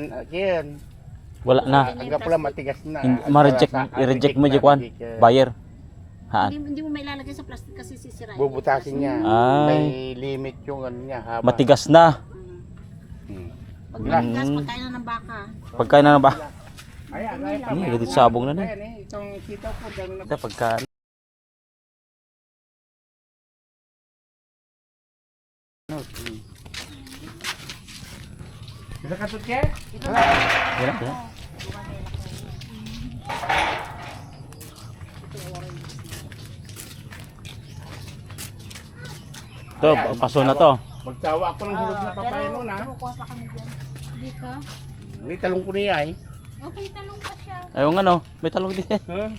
Yan. Wala na. Hanggang pala matigas na. I-reject mo di kwan. Buyer. Ha? Hindi mo mailalagay sa plastic kasi sisirain. Bubutasin niya. Ay. May limit yung ano niya. Haba. Matigas na. Pag matigas, pagkain na ng baka. Pagkain na ba? Ayan, Ini gadit sabong na na. Ayan eh, itong sitaw po. Dami na. Ito pagkain. Bisa katut ya? Yan, yan. Ito, paso na to. Magtawa ako ng hilog na papaya noon ha. Kukuha pa kami dyan. Dito. May talong ko niya eh. Okay, talong pa siya. Ayun nga no, may talong din. Ha?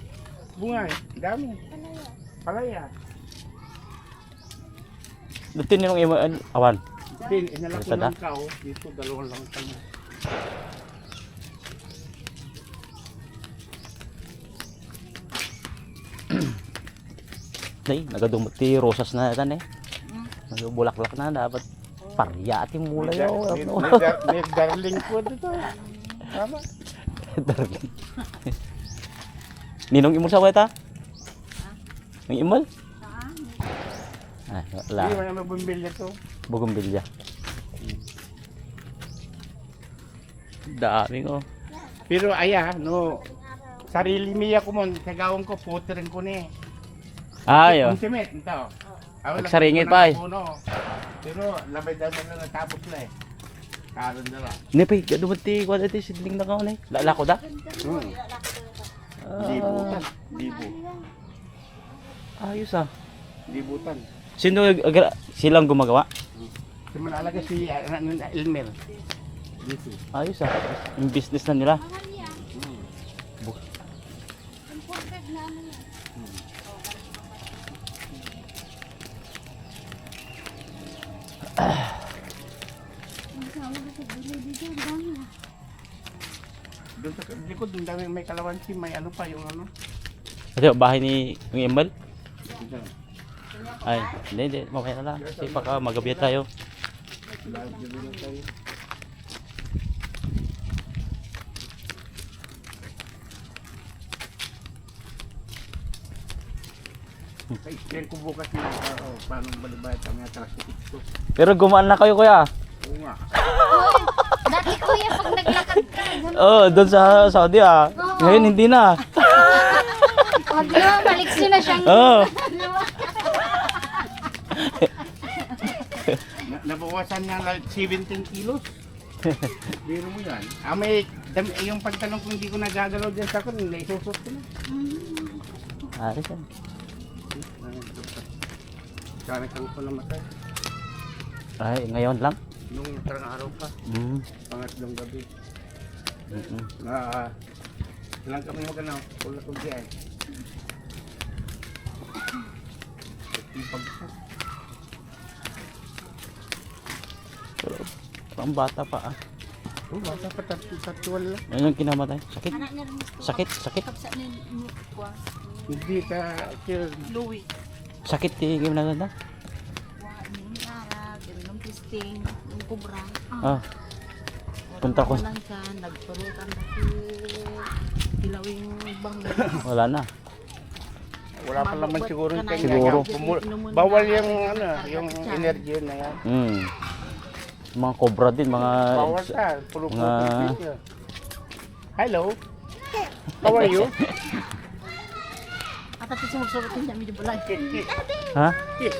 Bunga eh. Dami. Palaya. Dito nilong awan. Din, inalak ko Sada? ng kao. Dito, dalawang lang talong. Nay, nagadumot ti rosas na tan eh. Nagubulaklak na dapat paryati mula yo. May darling ko dito. Tama. Darling. Ninong imol sa kweta? Ng imol? Ay, wala. Hindi mo na bumbilya to. Bugumbilya. Dami ko. Pero aya, no. Sarili miya ko mon, sagawon ko, puterin ko ni. Ayo. Cement, ito. Nagsaringit pa eh. Pero labay daw na natapos na eh. Karon na lang. Nepay, gadumati ko dati sidling na ka ni. Lala ko da. Libutan. Libo. Ayos ah. Libutan. Sino silang gumagawa? Sumalalaga si Elmer. Dito. Ayos ah. Yung business na nila. Imported na ano yan. Doon sa likod, doon dami may kalawansi, may ano pa yung ano. Ito, bahay ni yung Embal? Dito. Ay, hindi. Mamaya na lang. Kasi baka magabi tayo. Lagi na tayo. Explain ko bukas na paano balibay kami atras ito. Pero gumaan na kayo kuya. Oo nga. Dati kuya, pag naglakad ka, ganun. Oh, doon sa Saudi ah. Ngayon hindi na. Wag na, maliksi na siyang. Oh. Nabawasan niya like 17 kilos. Biro mo yan. Yung pagtanong kung hindi ko nagagalaw dyan sa akin, naisusot ko na. Ayos yan. Sana kang ko namatay. Ay, ngayon lang. Nung tarang araw pa, pangatlong gabi. Ilang kami mo gano'n, pula ko dyan. Parang bata pa ah. Oh, basta pa tatuwal lang. Yan yung kinamatay. Sakit. Anak niya rin gusto. Sakit. Kapsa niya yung kuha. Hindi ka, Louie. Sakit yung naganda. Kuha niya yung ara, pero ng pisting, yung kubra. Ah. Punta ko. Lang siya, nagparutan na kilawing banglo. Wala na. wala pa naman siguro yung kanya. Siguro. Bawal yung ano, yung energy na yan. Mga cobra din, mga Bawal ka, puro-puro mga- video. Hello. How are you? At ito sumagsurutin niya, medyo balay. ha? Kiss.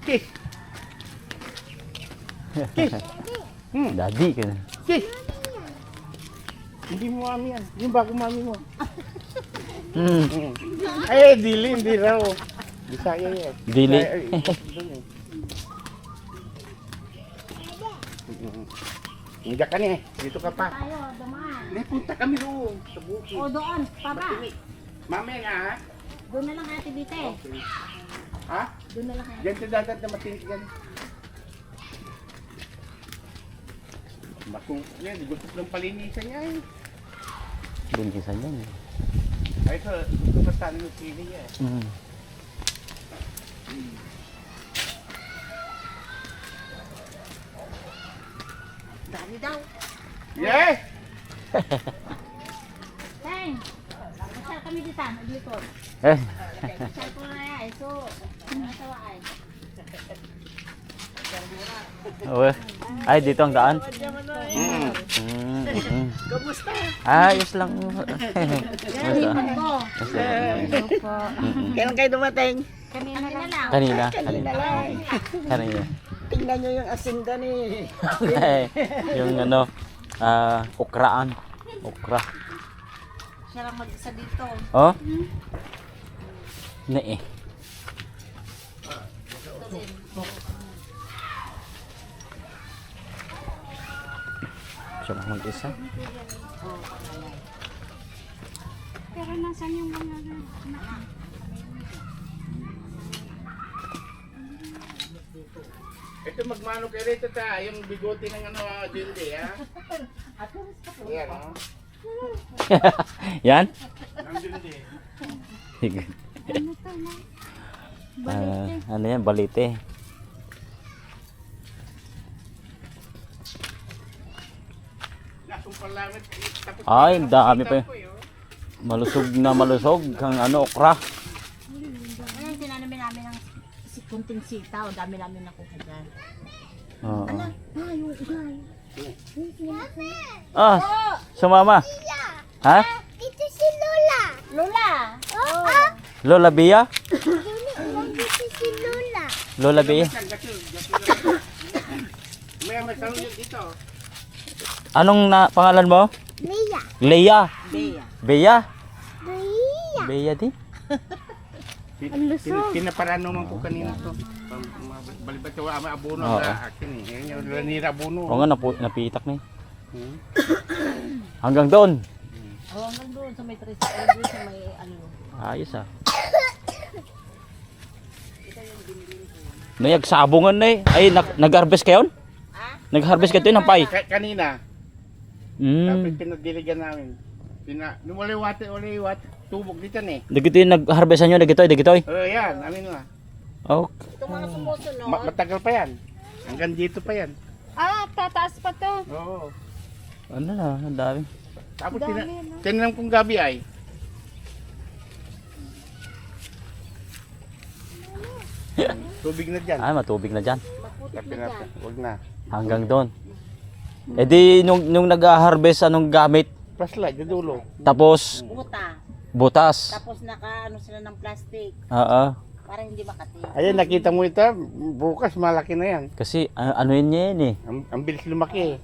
Kiss. Kiss. Daddy ka na. Kiss. Hindi mo mami yan. Yung bago mami mo. Ay, dili, hindi raw. Bisaya yan. Dili. Hindi ka ni. Dito ka pa. Tayo, dumaan. May punta kami roon sa bukid. O doon, paba. Mamaya nga ha? Doon na lang ate Bite. Ha? Doon na lang ate. Diyan sa dagat na matinig yan. Bakong, yan, gusto ng palinisan niya eh. Buntisan yan eh. Ay, ito, gusto ka sana yung sili niya eh. Dali daw. Yes! Teng! Masal kami dito. Naglikod. Eh, Masal ko na yan. So, nasawa ay. oh, ay dito ang daan. Kamusta? Ayos lang. Yan, ko. Kailan kayo dumating? Kanina lang. Kanina. Kanina lang. Kanina. Tingnan nyo yung asinda ni... Yung ano, ukraan. Okra. Siya lang mag-isa dito. Oh? Ne eh. Siya lang mag-isa. Pero nasan yung mga Ito magmano kayo rito ta, yung bigote ng ano, Dindi, ha? Ayan, ha? Yan? Ang Dindi. Ano yan? Balite. Nasumpal langit. Tapos Ay, ang dami pa yun. ko, eh, oh. Malusog na malusog. Ang ano, okra. Ngayon, tinanamin namin ng kunting sitaw. Dami namin nakuha dyan. Oo. Ay, yung ugay. Ah, sumama. Ha? Ito si Lola. Lola! Oh, Lola Bia? ito si Lola. Lola Bia? May tanong yun dito. Anong pangalan mo? Mia. Leia. Bea. Bea? Mia. Bea din? Pinaparano man ko kanina to. Balibat ko ama abono Oo. na akin eh. Ngayon yung lanira abono. Oo nga, napitak na eh. Hmm? Hanggang doon. Oh, hanggang doon sa may tricycle, doon sa may ano. Ayos ah. Nayagsabungan na eh. Ay, nag-harvest kayo? Nag-harvest kayo ng pay? Kanina, tapos Hmm. pinadiligan namin. Waliwat, tubog dito eh. Dagito yung nag-harvestan nyo, dagito. Yan, amin na. Oh. Itong mga sumusunod. Matagal pa yan. Hanggang dito pa yan. Ah, tataas pa to. Oo. Ano na, ang dami. Tapos tinanong kong gabi ay. Tubig na dyan. Ay, matubig na dyan. Tapi na, huwag na. Hanggang doon. Eh di, nung nag-harvest, anong gamit? Flashlight, yung dulo. Tapos, Buta. butas. Tapos naka ano sila ng plastic. Oo. Para hindi makati. Ayan, nakita mo ito, bukas malaki na yan. Kasi, ano yun yan eh. Ang bilis lumaki eh.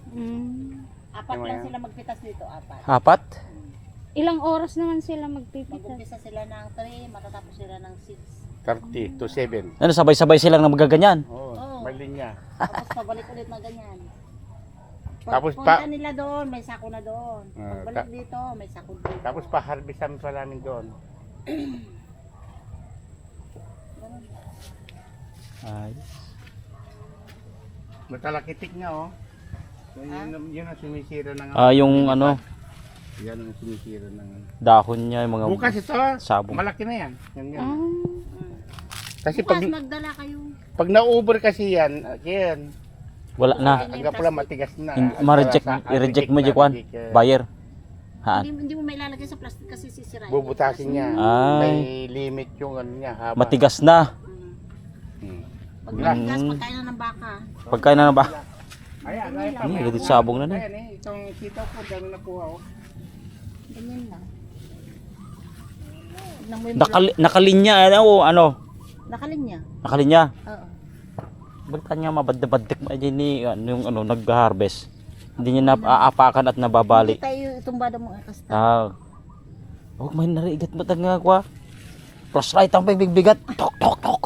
Apat Tama lang yan. sila magpitas dito, apat. Apat? Ilang oras naman sila magpipitas? Mag-umpisa sila ng 3, matatapos sila ng 6. 30 to 7. Ano, sabay-sabay silang na magaganyan. Oo, Oo. may linya. Tapos pabalik ulit na ganyan. Tapos Punta pa- nila doon, may sako na doon. Ah, Pagbalik dito, may sako dito. Tapos pa-harvestan pa namin doon. Ay. Matalakitik nga oh. Yun ang sumisira ng Yung ano, Yan ang sumisira ng dahon niya, yung mga bukas ito, sabong. malaki na yan. Yan. Kasi Bukas pag magdala kayo. na-over kasi yan, yan. Wala na. Hanggang pala matigas na. Ma-reject, i-reject mo, Jekwan. Buyer. Ha? Hindi mo may lalagay sa plastic kasi sisirain. Bubutasin niya. Ay. May limit yung ano niya. Haba. Matigas na. Hmm. Pag matigas, pagkain na ng baka. Pagkain na ba? Ayan, ayan pa. Hindi, gadit sabong na na. Ayan eh, itong sitaw po, gano'n na po ako. Ganyan lang. Tignan mo yung Nakalinya, ano? nakalinya. Nakalinya. Oo. Ba't kanya mabadabaddik mo dyan ni, yung ano, nag-harvest. Hindi niya naaapakan at nababali. Hindi tayo itumbada mo kasta. Huwag may narigat mo nga kwa. Flashlight ang bigbigat. Tok, tok, tok.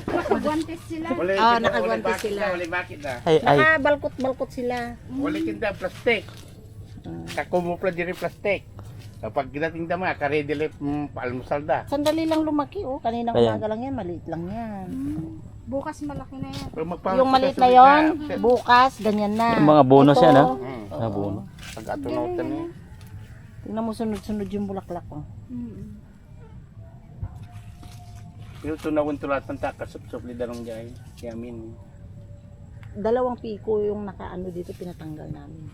Nakaguantes sila. nakagwantes sila. Wala bakit na. Ay, ay. Nakabalkot-balkot sila. Wala kinda, plastic. Kakumupla din yung plastic. Kapag ginating dama, ka-ready life paalmusal da. Sandali lang lumaki oh. Kaninang Ayan. umaga lang yan, maliit lang yan. Bukas malaki na yan. Pero Yung maliit na yon, bukas, ganyan na. Yung mga bonus Ito, yan, ha? Hmm. Ah, buno. Pag atunutan niya. Tingnan mo sunod-sunod yung bulaklak oh. Yung tunawin tulat ng takasup-sup li darong jay. Kaya min. dalawang piko yung nakaano dito, pinatanggal namin.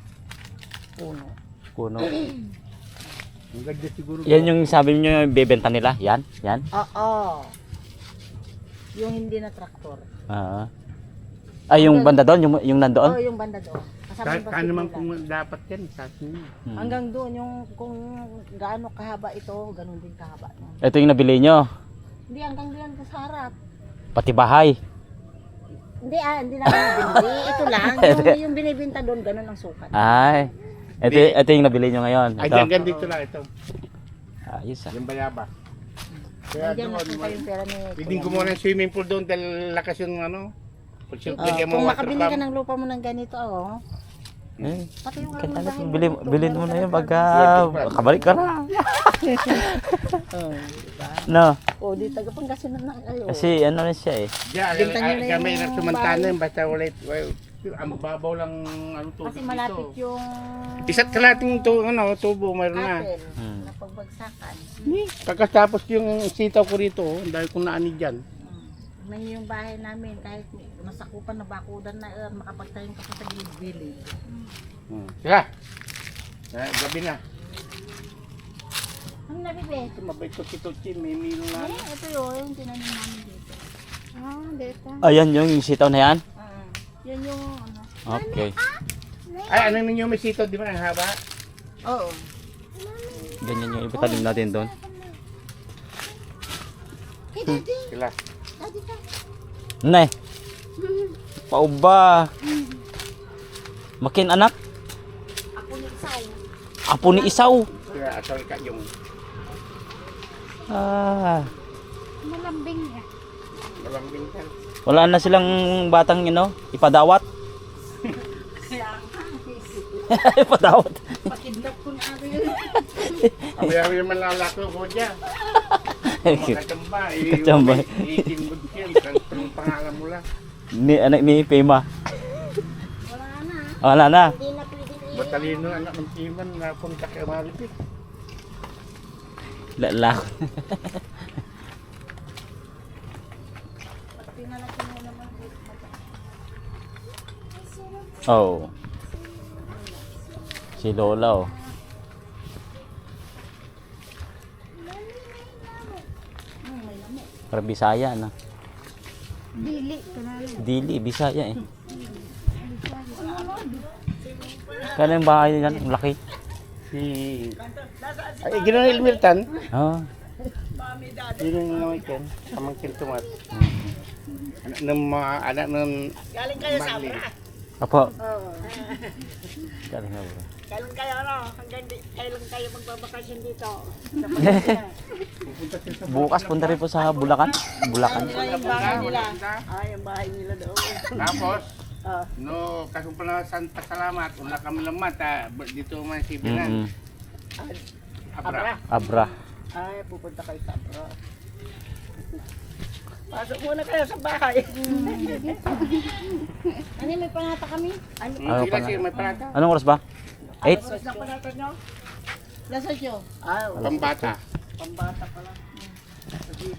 Puno. Kuno. Ang ganda siguro. Yan yung sabi niyo yung bebenta nila. Yan. Yan. Oo. Yung hindi na traktor. Ah. Ay, yung banda doon, yung nandoon. Oo, yung banda doon. Kasama yung Kaya naman basketball kung dapat yan, sa akin yun. Hmm. hanggang doon, yung kung gaano kahaba ito, ganun din kahaba. Ito yung nabili nyo. Hindi, hanggang diyan sa harap. Pati bahay. Hindi namin binili. Ito lang, yung binibinta doon, ganun ang sukat. Ay. Ito yung nabili nyo ngayon. Ay, Ito. dyan dito lang ito. Ayos ah. Yung bayaba. Kaya Nandiyan doon, napunta yung pera ni pwedeng gumawa ng swimming pool doon dahil lakas yung ano. kung makabili ka ng lupa mo ng ganito, Eh, pati yung kaya bahay mo bilhin dito, mo na meron yun ka pagka Pwede pa. kabalik ka na. diba? No. O, di taga-Pangasinan na kayo. Kasi ano na siya eh. Diyan, Binta nyo na kami yung nagsumantana yun, basta ulit. Ang babaw lang ano tubig Kasi malapit dito. yung Isa't kalating tubo, mayroon na. atin Hmm. na pagbagsakan. Pagkatapos yung sitaw ko rito, dahil kung naani dyan. May yung bahay namin, kahit masakupan na bakudan na, makapagtayong ka pa sa gilid-gilid. Kaya, gabi na. Ano na, bebe? Ito mabait ko si may milo na. Ito yun, yung tinanim namin dito. Ah, dito. Ayan yung sitaw na yan. Yun yung ano. Okay. Ay, ano ninyo may sitaw, di ba? Ang haba? Oo. Ganyan yung ipatalim natin doon. Sila. Nay. Pauba. Makin anak. Ako ni Isaw. Apo ni Isaw. Kaya asal ka yung Ah. Malambing niya. malambing ka. Wala na silang batang ipadawat. Ipadawat. Pakidnap ko na ako yun. Abi-abi naman lalako ko dyan. Makatamba. Katamba. Itinbod yan. Ang pangalan mo lang. Ni Pema. Wala na. Wala na. Hindi na pwede na Matalino anak ng timan na punta kay Maripit. Lala. pinalaki mo naman dito. Oh. Si Lola oh. Para Bisaya na. Dili. Kanalo. Dili, Bisaya eh. Kaya yung bahay niyan, ang laki. Ay, gano'n Ilmirtan. Oh. Yun yung naman pamangkin tumat. Anak ng mga anak ng Galing kayo sa Mali. Abra. Apo. Oo. Galing na bro. Kailan kayo kailan kayo magbabakasyon dito? Bukas punta rin po sa Bulacan. Bulacan. Yung bahay nila. Ay, yung bahay nila doon. Tapos, Ah. no, kasong pala Santa Salamat, una kami lamat, dito man si Binan. Abra. Abra. Ay, pupunta kayo sa Abra. Pasok muna kayo sa bahay. Ano, may pangata kami? Ano Ano pa pa na? may parata? Anong oras ba? 8? Tapos na panata nyo? Nasa siyo. Ah, Pambata. pambata pala.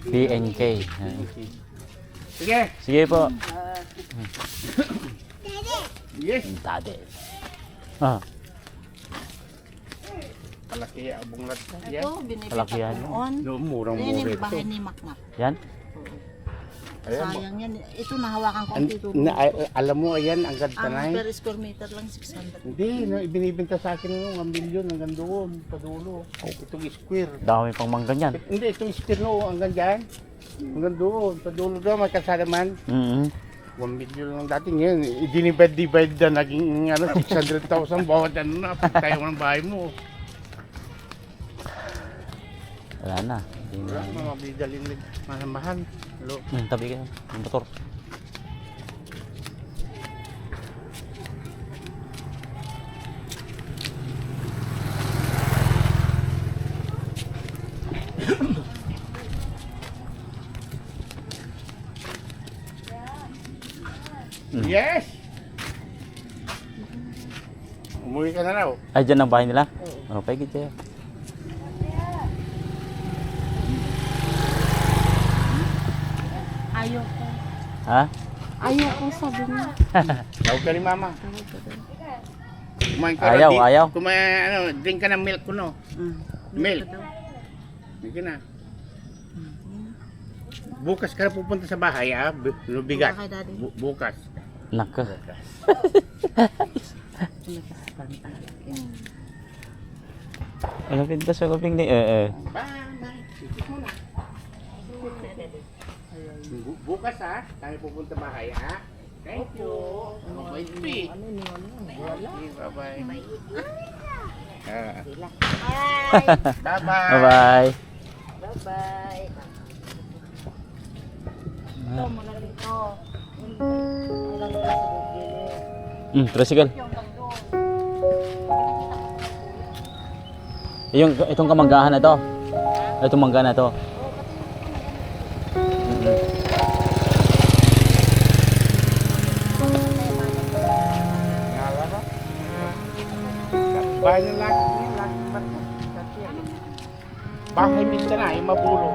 PNK. Sige. Sige po. Yes. Dade. Ah, Palaki abong lat. Ito, Yan. binibita Kalakihan. ko noon. No, murang Ayan mura yung ito. bahay ni Makmak. yan. Ayan mo. Sayang yan. Ito nahawakan ko dito. Alam mo, ayan, ang ganda Ang na per square meter lang 600. Hindi, no, ibinibenta sa akin nung 1 million hanggang doon, padulo. Itong square. Dami pang mangga niyan. Hindi, itong square no, hanggang dyan. Hanggang doon, padulo doon, may kasalaman. 1 million lang dati ngayon. I-divide na naging 600,000 bawat ano na, tayo ng bahay mo. Wala na. Hindi Wala, na. mga bidaling mahal. Hello. Tabi kayo. Ang motor. Yes! Umuwi ka na raw. Ay, dyan ang bahay nila? Oo. Oh, paigit kayo. Ayoko. Ha? Ayoko sabi niya. Tawag ka ni mama. Kumain ka Ayaw, na, ayaw. Drink ka ng milk ko, no? Milk. Hindi na. Bukas ka na pupunta sa bahay, ah. Bigat. Kay daddy. Bukas. Naka. Ano pintas sa kaping ni Bukas, ha? Tayo pupunta bahay, ha? Thank you. Bye-bye. Bye-bye. Bye-bye. Bye-bye. Bye-bye. Ito, magaling to. Tricycle. Itong kamanggahan na to. Itong mangga na to. Bahay ng laki niya, bahay minsan na, yung mabulo.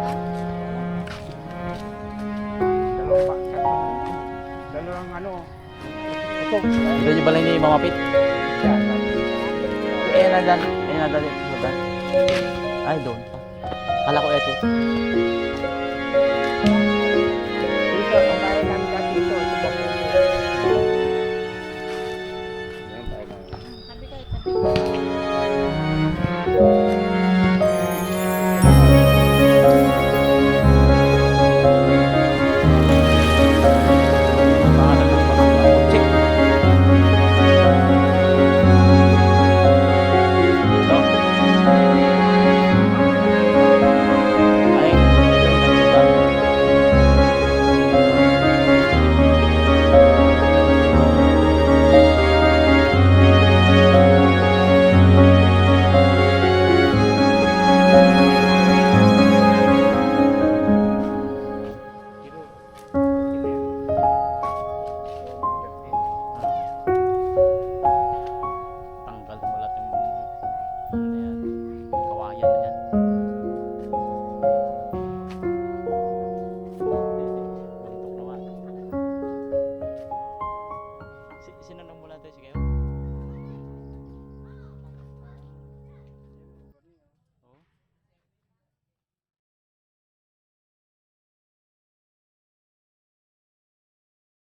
Dalawang ano. Ito. Ito yung balay ni Mama Pit. Ayan na dyan. Ayan na dyan. Ay, doon pa. Kala ko eto. Dito,